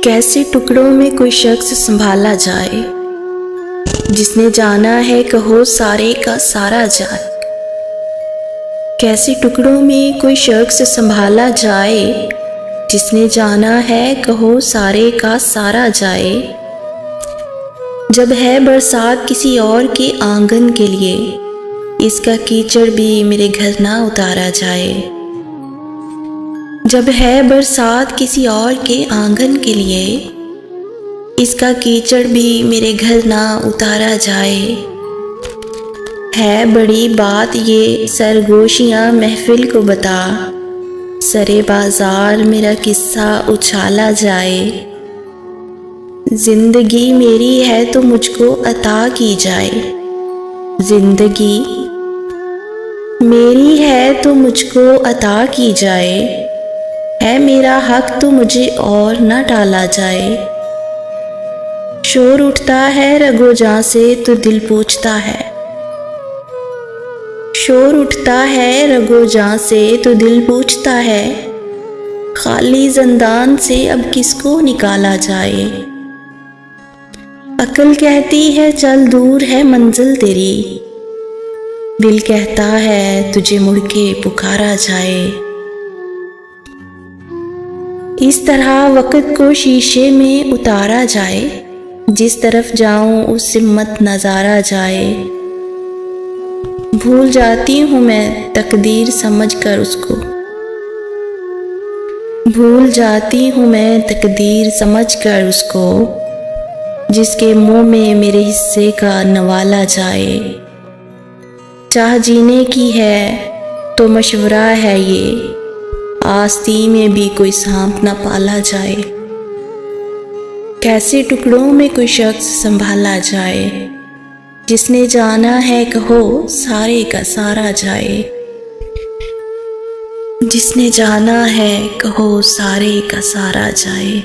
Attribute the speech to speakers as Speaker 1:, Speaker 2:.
Speaker 1: कैसे टुकड़ों में कोई शख्स संभाला जाए, जिसने जाना है कहो सारे का सारा जाए। कैसे टुकड़ों में कोई शख्स संभाला जाए, जिसने जाना है कहो सारे का सारा जाए। जब है बरसात किसी और के आंगन के लिए, इसका कीचड़ भी मेरे घर ना उतारा जाए। जब है बरसात किसी और के आंगन के लिए, इसका कीचड़ भी मेरे घर ना उतारा जाए। है बड़ी बात ये सरगोशियाँ महफिल को बता, सरे बाजार मेरा किस्सा उछाला जाए। जिंदगी मेरी है तो मुझको अता की जाए, जिंदगी मेरी है तो मुझको अता की जाए। है मेरा हक तो मुझे और न टाला जाए। शोर उठता है रगो जां से तो दिल पूछता है, शोर उठता है रगो जां से तो दिल पूछता है। खाली जिंदान से अब किसको निकाला जाए। अक्ल कहती है चल दूर है मंजिल तेरी, दिल कहता है तुझे मुड़ के पुकारा जाए। इस तरह वक़्त को शीशे में उतारा जाए, जिस तरफ जाऊं उस सिमत नज़ारा जाए। भूल जाती हूँ मैं तकदीर समझकर उसको, भूल जाती हूँ मैं तकदीर समझकर उसको, जिसके मुंह में मेरे हिस्से का नवाला जाए। चाह जीने की है तो मशवरा है ये, आस्ती में भी कोई सांप ना पाला जाए। कैसे टुकड़ों में कोई शख्स संभाला जाए, जिसने जाना है कहो सारे का सारा जाए। जिसने जाना है कहो सारे का सारा जाए।